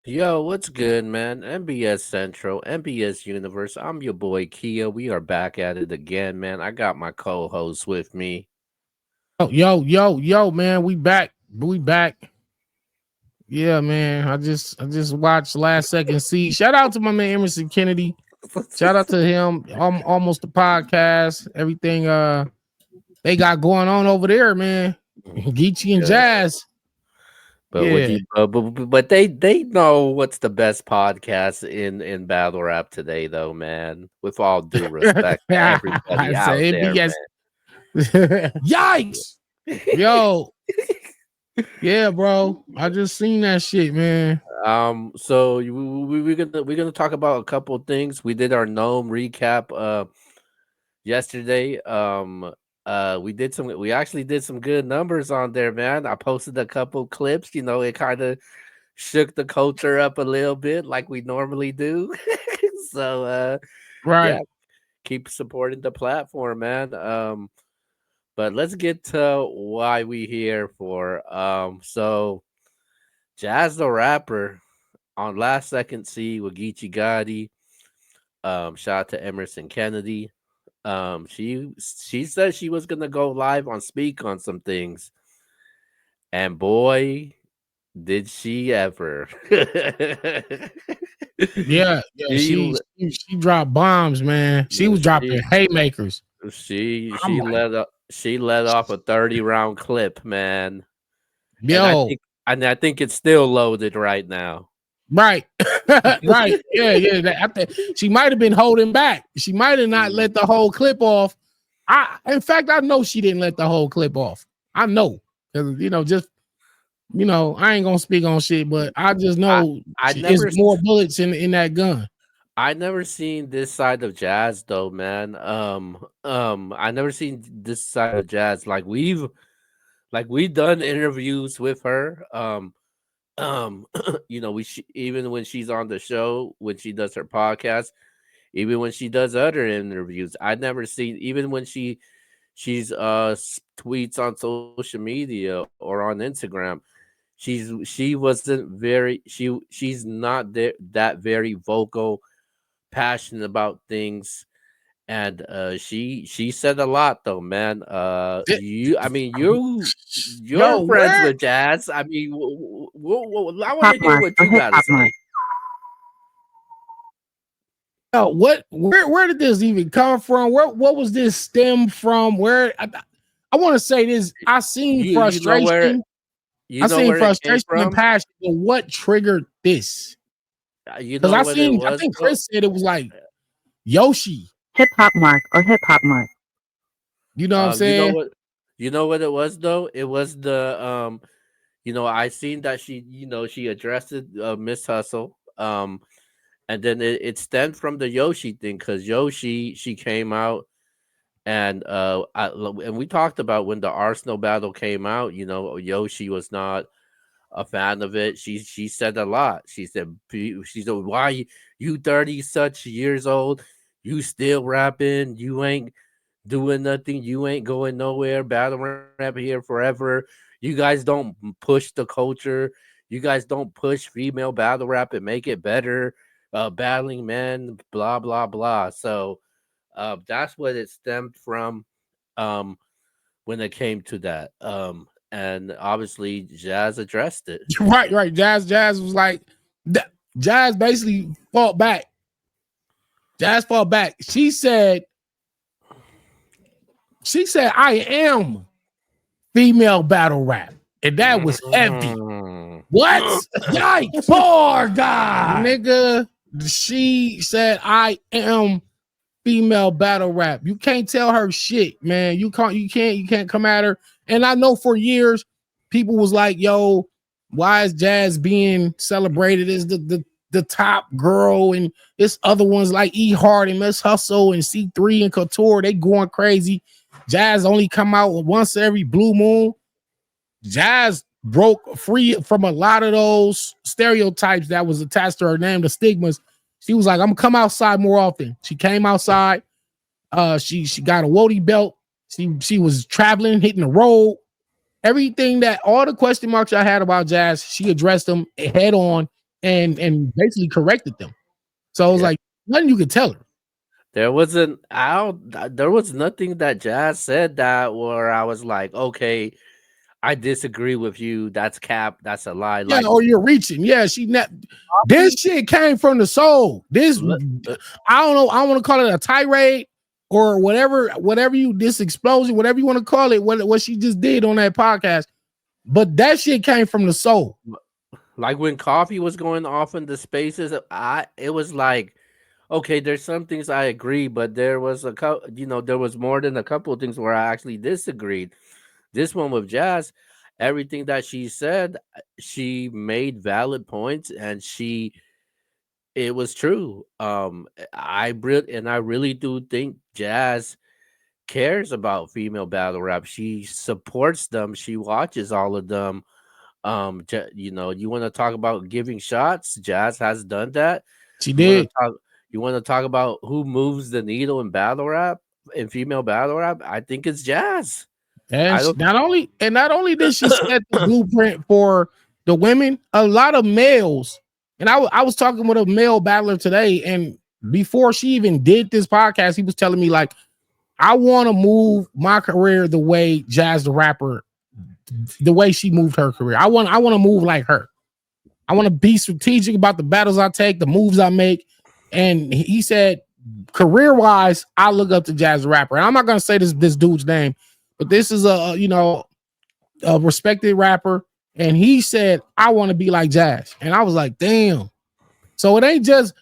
Yo, what's good, man? MBS Central, MBS Universe. I'm your boy Kia. We are back at it again, man. I got my co-host with me. Yo, man, we back. We back. Yeah, man. I just watched Last Second See. Shout out to my man Emerson Kennedy. Shout out to him. Almost the podcast. Everything they got going on over there, man. Geechee and Yeah, Jazz. but what Yeah. you but they know what's the best podcast in battle rap today, though, man. With all due respect to everybody I out say there, MBS. Yikes. Yo. Yeah, bro. I just seen that shit, man. So we're gonna talk about a couple of things. We did our gnome recap yesterday. We actually did some good numbers on there, man. I posted a couple clips. It kind of shook the culture up a little bit, like we normally do. so yeah, Right. keep supporting the platform, man. But let's get to why we here for. So Jazz the Rapper on Last Second C with Geechee Gotti. Shout out to Emerson Kennedy. She said she was gonna go live on speak on some things, and boy, did she ever. Yeah. she She dropped bombs, man. She was dropping she haymakers. I'm she like, let off a 30-round clip, man. And I yo, think I think it's still loaded right now. right, right, yeah. I think she might have been holding back. She might have not Mm, let the whole clip off. In fact, I know she didn't let the whole clip off. I know because I ain't gonna speak on shit, but I just I know I it's never more bullets in that gun. I never seen this side of Jazz though, man. I never seen this side of Jazz. Like we've done interviews with her. Um, even when she's on the show, when she does her podcast, even when she does other interviews, I never seen even when tweets on social media or on Instagram. She wasn't very she's not there that very vocal, passionate about things. And she said a lot though, man. It- You're Yo, friends where? with Jazz. I mean, I want Pop to hear mark what or you hip got to hop mark. say. Yo, where did this even come from? What was this stem from? Where I want to say this. You know where I seen it came frustration and from. passion, but what triggered this? You Because know what it I was think though. Chris said it was like Yoshi. Hip hop mark or hip hop mark. You know what I'm You know saying? what it was though. It was the I seen that she addressed it, Miss Hustle. And then it stemmed from the Yoshi thing because Yoshi she came out and we talked about when the Arsenal battle came out. Yoshi was not a fan of it. She said a lot. She said, "Why you 30 such years old? You still rapping? You ain't doing nothing. You ain't going nowhere. Battle rap here forever. You guys don't push the culture. You guys don't push female battle rap and make it better. Battling men, blah blah blah." So that's what it stemmed from. Um, when it came to that. And obviously Jazz addressed it. Right. Jazz was like Jazz basically fought back. Jazz fought back. She said, I am female battle rap. And that was heavy. Mhm. What? Yikes. Poor guy. Nigga, she said, I am female battle rap. You can't tell her shit, man. You can't come at her. And I know for years people was like, yo, why is Jazz being celebrated as the top girl? And it's other ones like E Hart and Miss Hustle and C3 and Couture, they going crazy. Jazz only come out once every blue moon. Jazz broke free from a lot of those stereotypes that was attached to her name, the stigmas. She was like, I'm gonna come outside more often. She came outside. She got a Wody belt. She was traveling, hitting the road. Everything that all the question marks I had about Jazz, she addressed them head on. and basically corrected them. So I was Yeah. like, nothing you could tell her. There wasn't there was nothing that Jazz said that where I was like, okay, I disagree with you. That's cap. That's a lie. Yeah, Like, or you're reaching. Yeah, this shit came from the soul. This li- uh, I don't know. I want to call it a tirade or whatever you this explosion, whatever you want to call it. What she just did on that podcast, but that shit came from the soul. like when Coffee was going off in the spaces, it was like, okay, there's some things I agree, but there was there was more than a couple of things where I actually disagreed. This one with Jazz, everything that she said, she made valid points, and it was true. I really do think Jazz cares about female battle rap. She supports them. She watches all of them. You want to talk about giving shots? Jazz has done that. She You want did. to talk? You want to talk about who moves the needle in battle rap, in female battle rap? I think it's Jazz. And I don't. not only did she set the blueprint for the women, a lot of males. And I was talking with a male battler today, and before she even did this podcast, he was telling me like, I want to move my career the way Jazz the rapper, the way she moved her career. I want to move like her. I want to be strategic about the battles I take, the moves I make. And he said, career wise, I look up to Jazz the rapper. And I'm not gonna say this dude's name, but this is a respected rapper. And he said, I want to be like Jazz. And I was like, damn. So it ain't just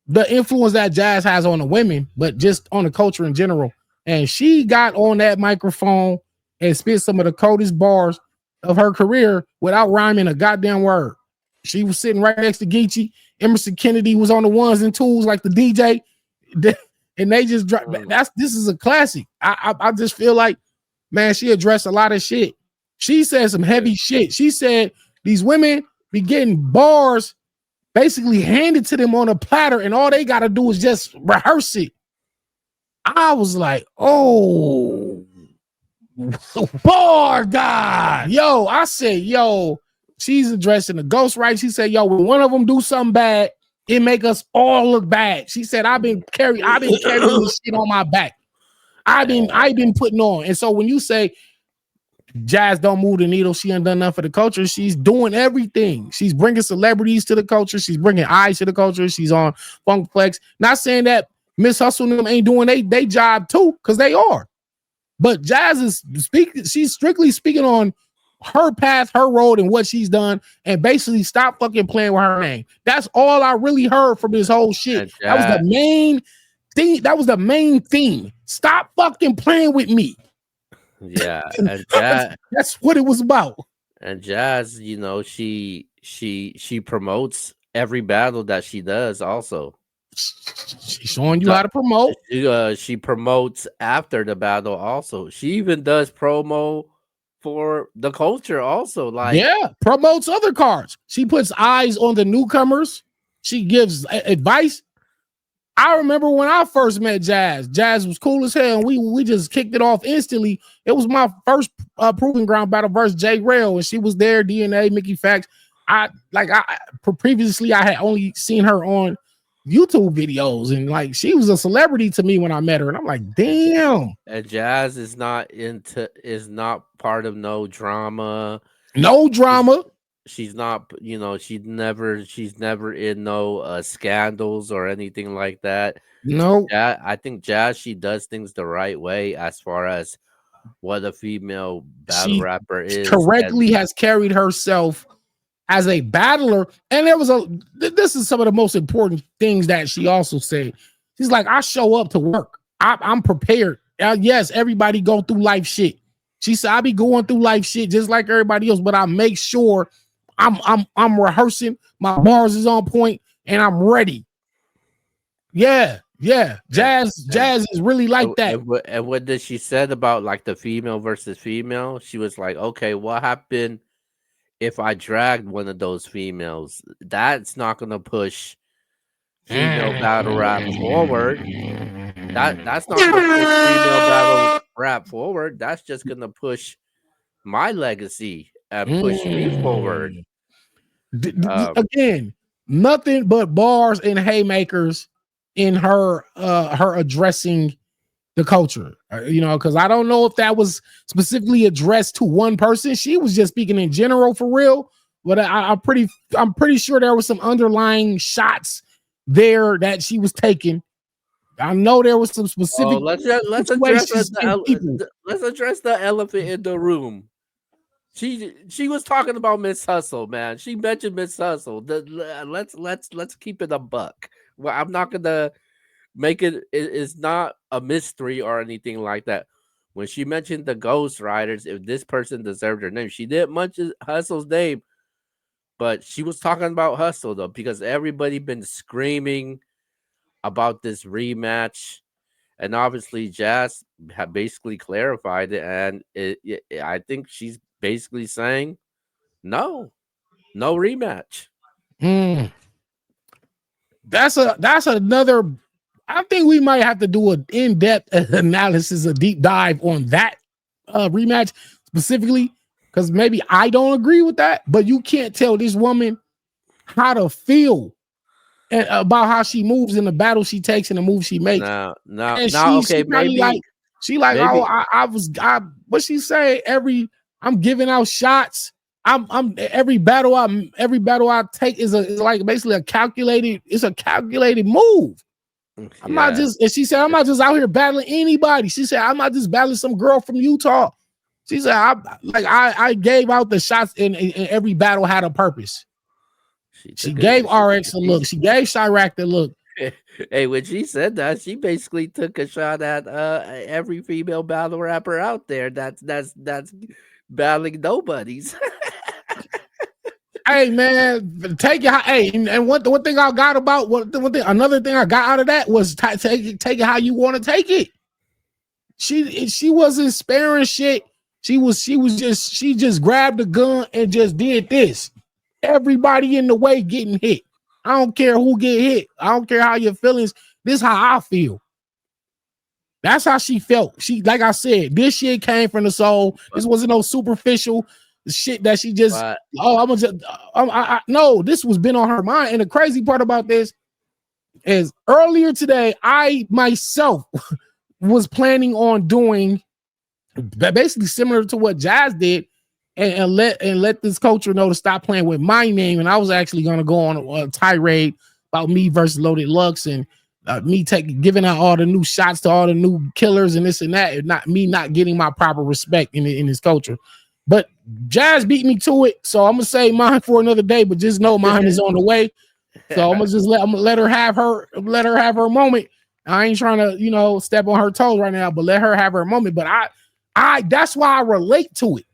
the influence that Jazz has on the women, but just on the culture in general. And she got on that microphone and spit some of the coldest bars of her career without rhyming a goddamn word. She was sitting right next to Geechee. Emerson Kennedy was on the ones and twos like the DJ. And they just dropped. This is a classic. I just feel like, man, she addressed a lot of shit. She said some heavy shit. She said these women be getting bars basically handed to them on a platter, and all they got to do is just rehearse it. I was like, oh, bar God. Yo, I said, yo, she's addressing the ghost rights. She said, yo, when one of them do something bad, it make us all look bad. She said, I've been carrying this shit on my back. I've been putting on. And so when you say Jazz don't move the needle, she ain't done nothing for the culture. She's doing everything. She's bringing celebrities to the culture. She's bringing eyes to the culture. She's on Funkflex. Not saying that Miss Hustle and them ain't doing they job too, because they are. But Jazz is speaking. She's strictly speaking on her path, her road, and what she's done, and basically stop fucking playing with her name. That's all I really heard from this whole shit. That was the main thing. That was the main theme. Stop fucking playing with me. Yeah, and Jazz, that's what it was about. And Jazz, she promotes every battle that she does. Also, she's showing you how to promote. She promotes after the battle. Also, she even does promo for the culture. Also, like, yeah, promotes other cards. She puts eyes on the newcomers. She gives advice. I remember when I first met Jazz. Jazz was cool as hell, and we just kicked it off instantly. It was my first proving ground battle versus J Rail, and she was there. DNA, Mickey Facts. Previously I had only seen her on YouTube videos, and like she was a celebrity to me when I met her, and I'm like, damn. And Jazz is not part of no drama. No drama. She's not, she's never in no scandals or anything like that. No. I think Jazz, she does things the right way as far as what a female battle rapper is. Correctly has carried herself as a battler. And this is some of the most important things that she also said. She's like, I show up to work. I'm prepared. Yes, everybody go through life shit. She said, I be going through life shit just like everybody else, but I make sure I'm rehearsing, my bars is on point, and I'm ready. Yeah. Jazz is really like that. And what did she said about like the female versus female? She was like, okay, what happened if I dragged one of those females? That's not gonna push female battle rap forward. That's not gonna push female battle rap forward. That's just gonna push my legacy and push me forward. Again, nothing but bars and haymakers in her her addressing the culture. Because I don't know if that was specifically addressed to one person. She was just speaking in general for real. But I'm pretty sure there was some underlying shots there that she was taking. I know there was some Oh, specific let's address situations and people. let's address the elephant in the room. She was talking about Miss Hustle, man. She mentioned Miss Hustle. Let's keep it a buck. Well, I'm not gonna make it's not a mystery or anything like that. When she mentioned the Ghost Riders, if this person deserved her name, she didn't mention Hustle's name, but she was talking about Hustle though, because everybody been screaming about this rematch, and obviously Jazz had basically clarified it, and I think she's basically saying no, no rematch. Mm. That's another. I think we might have to do an in-depth analysis, a deep dive on that rematch specifically, because maybe I don't agree with that, but you can't tell this woman how to feel and about how she moves in the battle she takes and the move she makes. And Now, she okay, probably like oh, maybe what she say, I'm giving out shots. I'm every battle I take is like basically a calculated move. I'm not yeah. just, and she said, I'm not just out here battling anybody. She said, I'm not just battling some girl from Utah. She said, I gave out the shots and every battle had a purpose. She gave RX a look. She gave Chirac the look. Hey, when she said that, she basically took a shot at every female battle rapper out there. That's battling nobodies. Hey man, take it. Hey, and one thing I got about another thing I got out of that was take it how you want to take it. She wasn't sparing shit. She just grabbed the gun and just did this. Everybody in the way getting hit. I don't care who get hit. I don't care how your feelings. This is how I feel. That's how she felt. She, like I said, this shit came from the soul. This wasn't no superficial shit that she just. But Oh, I'm gonna just. No, this was been on her mind. And the crazy part about this is earlier today, I myself was planning on doing basically similar to what Jazz did, and let this culture know to stop playing with my name. And I was actually gonna go on a tirade about me versus Loaded Lux and me giving out all the new shots to all the new killers and this and that, and not getting my proper respect in this culture. But Jazz beat me to it, so I'm gonna say mine for another day. But just know mine is on the way. So I'm gonna let her have her moment. I ain't trying to step on her toes right now, but let her have her moment. But I that's why I relate to it.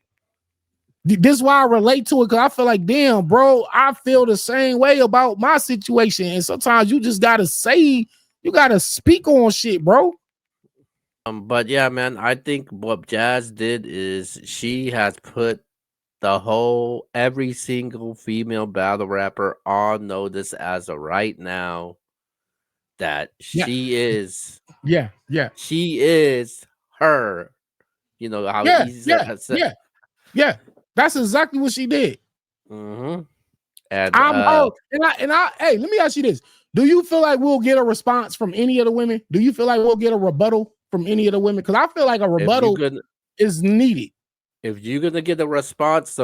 This is why I relate to it, because I feel like, damn, bro, I feel the same way about my situation. And sometimes you just gotta speak on shit, bro. but yeah, man, I think what Jazz did is she has put every single female battle rapper on notice as of right now that Yeah, yeah, yeah, she is her. You know how yeah, easy yeah, that said. yeah, yeah. That's exactly what she did. Mm-hmm. And I'm her, and I. Hey, let me ask you this: do you feel like we'll get a response from any of the women? Do you feel like we'll get a rebuttal from any of the women? Because I feel like a if you rebuttal could, is needed. if you're gonna get a response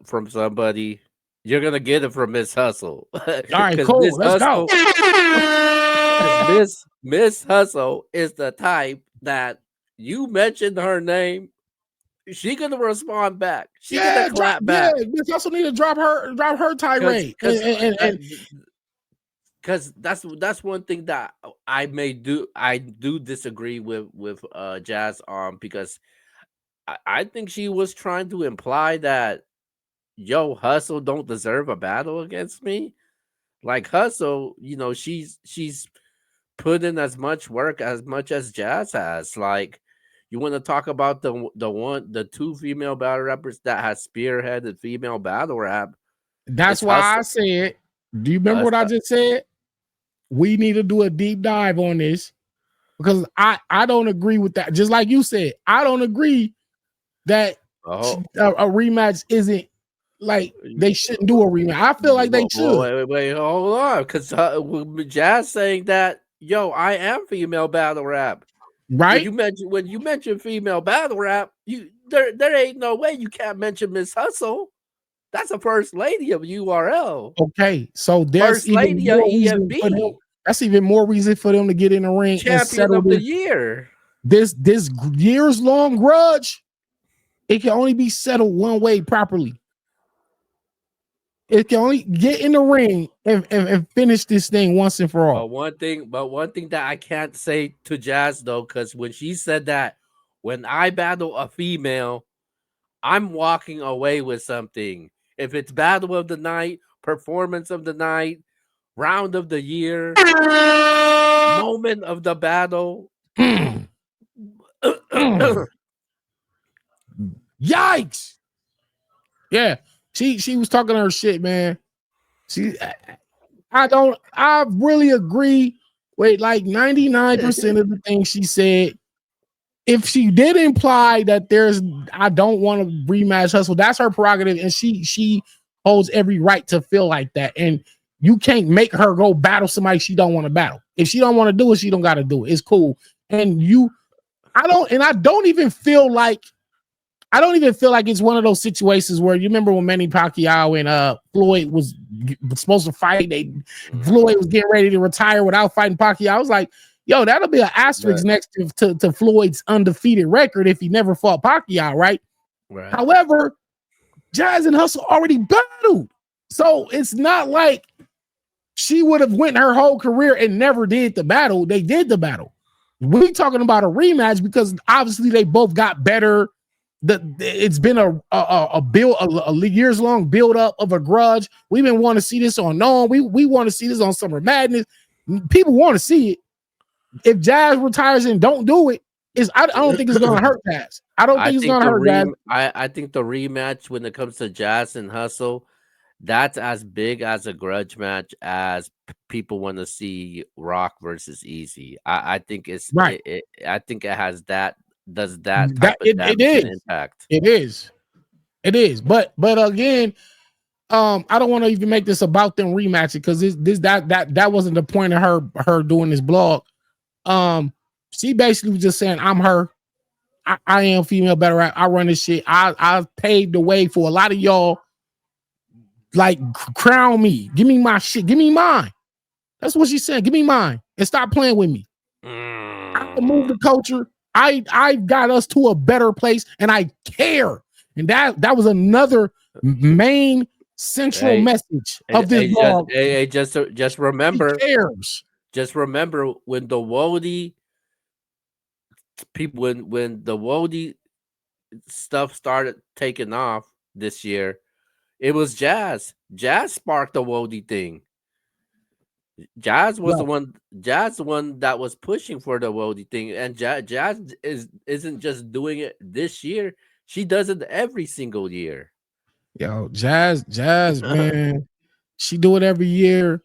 from somebody, you're gonna get it from Miss Hustle, All right, because cool. Let's go. Miss Hustle is the type that you mentioned her name, she gonna respond back. She gonna clap back. Miss Hustle need to drop her Because tirade. because And because that's one thing that I do disagree with Jazz on, because I think she was trying to imply that yo Hustle don't deserve a battle against me. Like Hustle, she's put in as much work as much as Jazz has. Like, you want to talk about the two female battle rappers that has spearheaded female battle rap? that's It's why I Hustle. said, do you remember what I just said? We need to do a deep dive on this, because I don't agree with that. Just like you said, I don't agree that Oh, a rematch isn't like they shouldn't do a rematch. I feel like they should. Wait, hold on, because Jazz saying that, yo, I am female battle rap. Right? When you mention female battle rap, there ain't no way you can't mention Miss Hustle. That's the first lady of URL. Okay, so there's First even lady of more reason for them. EFB. That's even more reason for them to get in the ring and Champion settle of the year. this years long grudge. It can only be settled one way properly. It can only get in the ring and finish this thing once and for all. But one thing that I can't say to Jazz though, because when she said that, when I battle a female, I'm walking away with something. If it's battle of the night, performance of the night, round of the year, moment of the battle. Yikes! Yeah, she was talking her shit, man. I really agree with like 99% of the things she said. If she did imply that I don't want to rematch Hustle, that's her prerogative, and she holds every right to feel like that. And you can't make her go battle somebody she don't want to battle. If she don't want to do it, she don't got to do it. It's cool. And I don't even feel like it's one of those situations where you remember when Manny Pacquiao and Floyd was supposed to fight. Floyd was getting ready to retire without fighting Pacquiao. I was like, yo, that'll be an asterisk next to Floyd's undefeated record if he never fought Pacquiao, right? However, Jazz and Hustle already battled. So it's not like she would have went her whole career and never did the battle. They did the battle. We talking about a rematch because obviously they both got better. It's been a years long build up of a grudge. We've been wanting to see this on NOM. We want to see this on Summer Madness. People want to see it. If Jazz retires and don't do it, I don't think it's gonna hurt Jazz. I don't think it's gonna hurt Jazz. I think the rematch when it comes to Jazz and Hustle, that's as big as a grudge match as people want to see Rock versus Easy. I think it's right. I think it has that. Does that type of damage and impact? It is. But again, I don't want to even make this about them rematching because that wasn't the point of her doing this blog. She basically was just saying, I'm her. I am female battle rap. I run this shit. I paved the way for a lot of y'all. Like, crown me. Give me my shit. Give me mine. That's what she said. Give me mine and stop playing with me. I can move the culture. I got us to a better place, and I care. And that was another main central message of this blog. Just remember, he cares. Just remember when the Wody people, when the Wody stuff started taking off this year, it was Jazz. Jazz sparked the Wody thing. Jazz was the one that was pushing for the Wody thing, and Jazz isn't just doing it this year. She does it every single year. Yo, Jazz, man, she do it every year.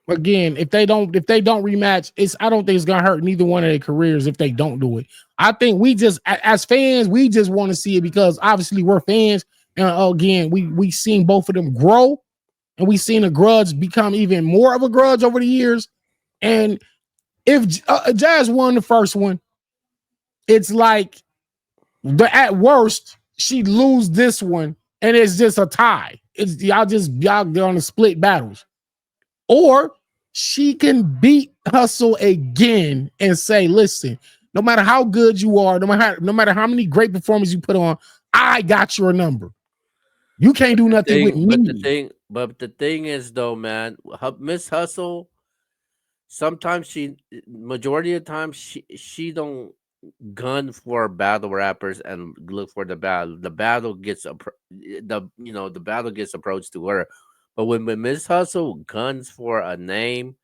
Again, if they don't rematch, I don't think it's gonna hurt neither one of their careers if they don't do it. I think we just, as fans, we just want to see it because obviously we're fans, and again, we seen both of them grow. And we've seen a grudge become even more of a grudge over the years. And if Jazz won the first one, it's like at worst she'd lose this one, and it's just a tie. It's y'all on the split battles, or she can beat Hustle again and say, "Listen, no matter how good you are, no matter how many great performances you put on, I got your number. You can't do nothing with me." But the thing is, though, man, Miss Hustle, sometimes majority of the time, she don't gun for battle rappers and look for the battle. The battle gets the battle gets approached to her. But when Miss Hustle guns for a name,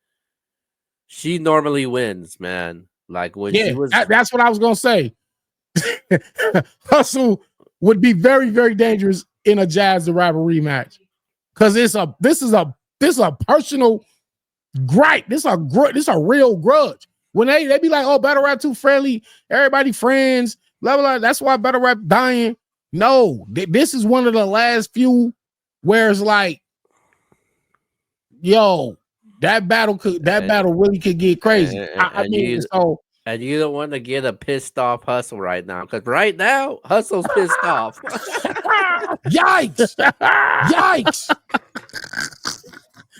she normally wins, man. Like when she was. That's what I was gonna say. Hustle would be very, very dangerous in a Jazz the Rapper rematch. Because this is a personal gripe. This is a real grudge. When they be like, "Oh, battle rap too friendly, everybody friends, blah blah blah." That's why battle rap dying. No, this is one of the last few where it's like, yo, that battle really could get crazy. I and mean, you so and you don't want to get a pissed off Hustle right now, because right now Hustle's pissed off. yikes, yikes.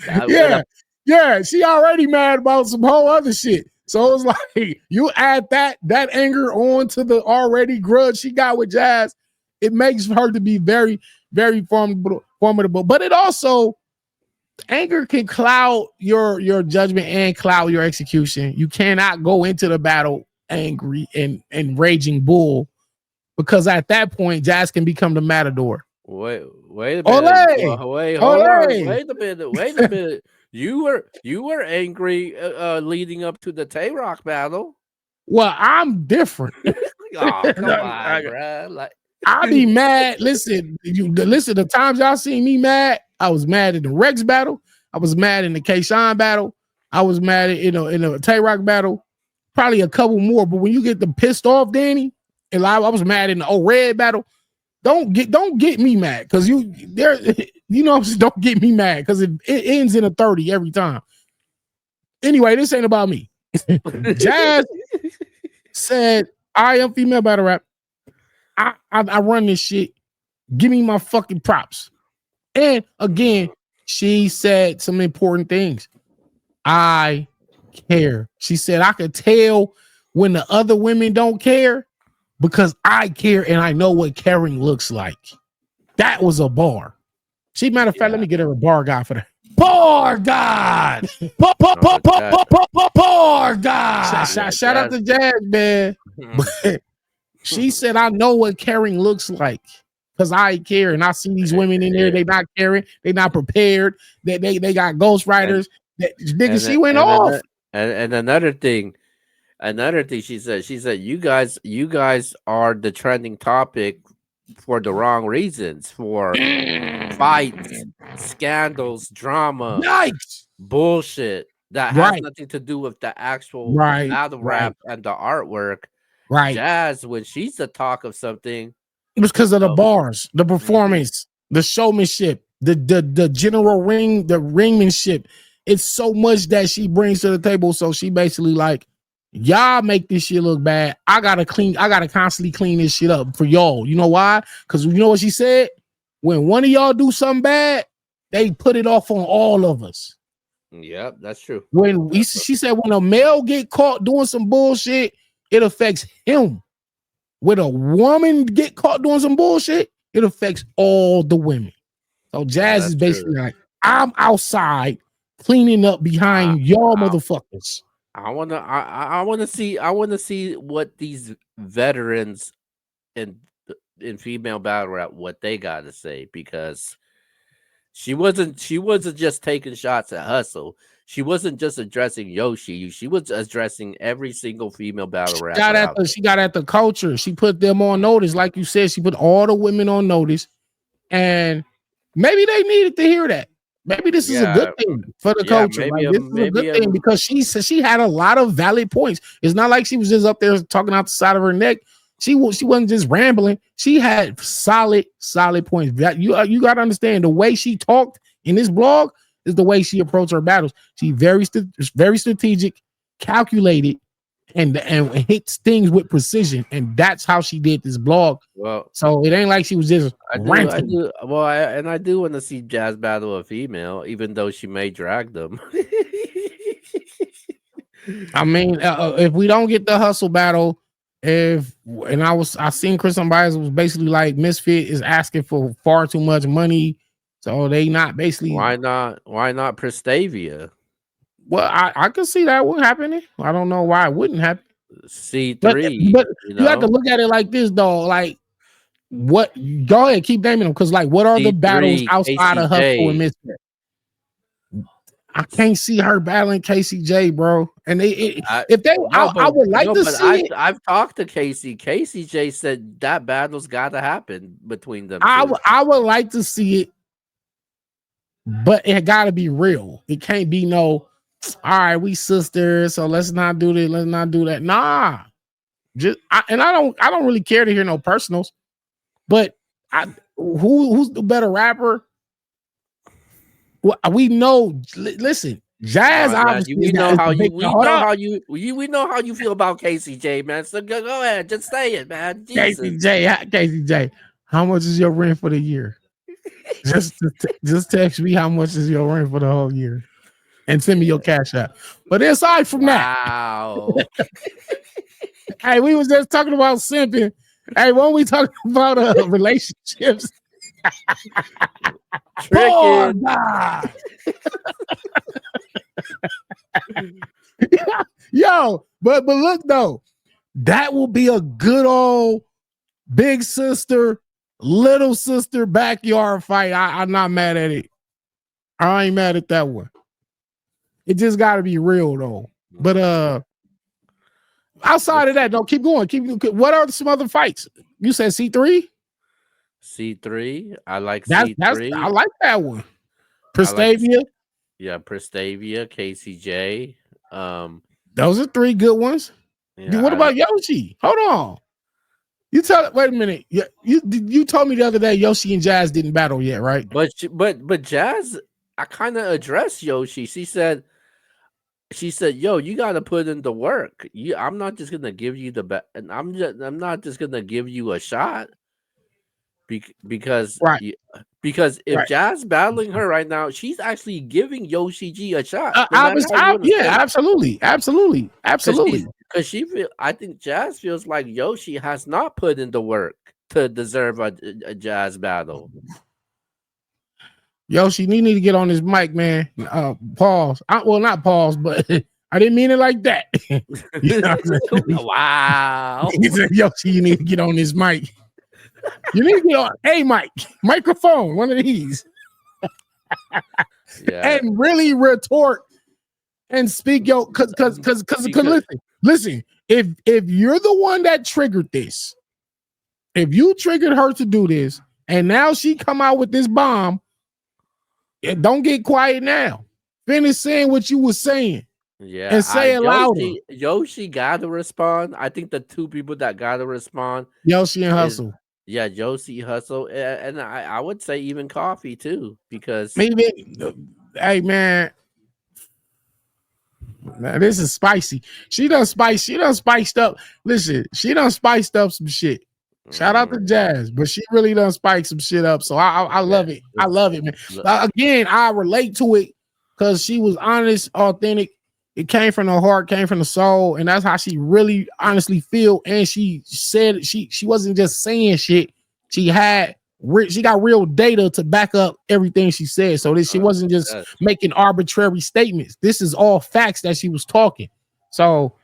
With a Yeah, she already mad about some whole other shit. So it's like you add that anger on to the already grudge she got with Jazz, it makes her to be very, very formidable. But it also anger can cloud your judgment and cloud your execution. You cannot go into the battle angry and raging bull, because at that point Jazz can become the matador. wait a minute. Ole, Wait, hold on. ole. Wait a minute. Wait a minute. You were angry leading up to the Tay Rock battle. Well, I'm different. Oh, come on, bro. Like, I be mad. Listen, the times y'all seen me mad, I was mad in the Rex battle. I was mad in the K-Shine battle. I was mad in the Tay Rock battle. Probably a couple more. But when you get the pissed off Danny, and I was mad in the Red battle, don't get me mad, because don't get me mad, because it ends in a 30 every time. Anyway, this ain't about me. Jazz said, I am female battle rap. I run this shit. Give me my fucking props. And again, she said some important things. I care. She said, I could tell when the other women don't care, because I care and I know what caring looks like. That was a bar. She, matter of fact, let me get her a bar guy for that. Bar God. Bar God. Shout out to Jazz, man. She said, I know what caring looks like, because I care, and I see these women in there, they not caring, they not prepared, they got ghostwriters. She went off. And another thing she said, you guys are the trending topic for the wrong reasons, for fights, scandals, drama, Yikes. bullshit that has nothing to do with the actual battle rap and the artwork. Right. Jazz, when she's the talk of something, it was because of the bars, the performance, the showmanship, the general the ringmanship. It's so much that she brings to the table. So she basically like, y'all make this shit look bad. I gotta constantly clean this shit up for y'all. You know why? Because you know what she said? When one of y'all do something bad, they put it off on all of us. Yep, that's true. She said, when a male get caught doing some bullshit, it affects him. When a woman get caught doing some bullshit, it affects all the women. So Jazz is basically like, I'm outside cleaning up behind y'all motherfuckers. I wanna see what these veterans in female battle rap, what they gotta say, because she wasn't just taking shots at Hustle. She wasn't just addressing Yoshi. She was addressing every single female battle rapper. She got at the culture. She put them on notice. Like you said, she put all the women on notice. And maybe they needed to hear that. Maybe this is a good thing for the culture. Like, this is a good thing, because she said she had a lot of valid points. It's not like she was just up there talking out the side of her neck. She wasn't just rambling. She had solid points. You got to understand, the way she talked in this blog is the way she approached her battles. She very strategic, calculated, and hits things with precision. And that's how she did this blog. Well, so it ain't like she was just ranting. I do want to see Jazz battle a female, even though she may drag them. I mean, if we don't get the Hustle battle, I seen Chris Bias was basically like, Misfit is asking for far too much money, so they not basically. Why not Prestavia? Well, I can see that one happening. I don't know why it wouldn't happen. C3, but you have to look at it like this, though. Like, what? Go ahead, keep naming them, because like, what are the battles outside of Hustle and Misfit? I can't see her battling KCJ, bro. And I would like to see it. I've talked to Casey. KCJ said that battle's got to happen between them. I would like to see it, but it got to be real. It can't be no, all right, we sisters, so let's not do this, let's not do that. Nah, I don't really care to hear no personals, but Who's the better rapper? Well, we know. Listen, Jazz Come on, man. obviously We is know how the you. big. We Hold know up, how you. We know how you feel about KCJ, man. So go ahead, just say it, man. Jesus. KCJ. How much is your rent for the year? Just text me how much is your rent for the whole year, and send me your cash app. But aside from that, Wow. hey, we was just talking about simping. Hey, when we talking about relationships, poor Tricking. guy. Yo, but look though, that will be a good old big sister, little sister backyard fight. I'm not mad at it. I ain't mad at that one. It just got to be real though. But outside of that, don't keep going. What are some other fights? You said C3? C3. I like That's C3. I like that one. I like Prestavia. yeah, Prestavia, KCJ. Those are three good ones. Yeah, What about Yoshi? Hold on. Wait a minute. You told me the other day Yoshi and Jazz didn't battle yet, right? but Jazz, I kind of addressed Yoshi. She said, "Yo, you got to put in the work. I'm not just gonna give you and I'm not just gonna give you a shot because Right. because if Right. Jazz battling her right now, she's actually giving Yoshi G a shot. No matter how you want to say it. Absolutely. Because I think Jazz feels like Yoshi has not put in the work to deserve a Jazz battle. Yoshi, you need to get on this mic, man. Pause. Well, not pause, but I didn't mean it like that. You know Wow. he said, Yoshi, you need to get on this mic. You need to get on. Hey, Mike, microphone, one of these. Yeah. And really retort and speak yo, because listen, if you're the one that triggered this, if you triggered her to do this, and now she come out with this bomb, don't get quiet now. Finish saying what you were saying. Yeah. And say it louder. Yoshi gotta respond. I think the two people that gotta respond, Yoshi and Hustle. Yeah, Yoshi, Hustle, and I would say even Coffee too, because maybe. Hey man, this is spicy. She done spiced up. Listen, she done spiced up some shit. Shout out to Jazz, but she really done spiked some shit up. So I love it. I love it, man. Again, I relate to it because she was honest, authentic. It came from the heart, came from the soul, and that's how she really honestly feel. And she said she wasn't just saying shit. She got real data to back up everything she said. So she wasn't just making arbitrary statements. This is all facts that she was talking. So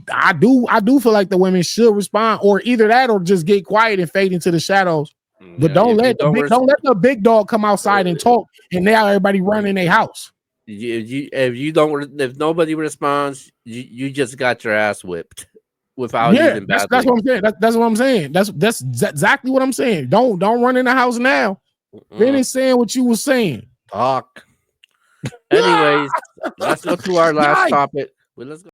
I do feel like the women should respond, or either that, or just get quiet and fade into the shadows. But don't let the big dog come outside and talk, and now everybody run in their house. If nobody responds, you just got your ass whipped without even battling. That's what I'm saying. That's what I'm saying. That's exactly what I'm saying. Don't run in the house now. Finish saying what you were saying. Talk. Anyways, let's go to our last topic. Let's go.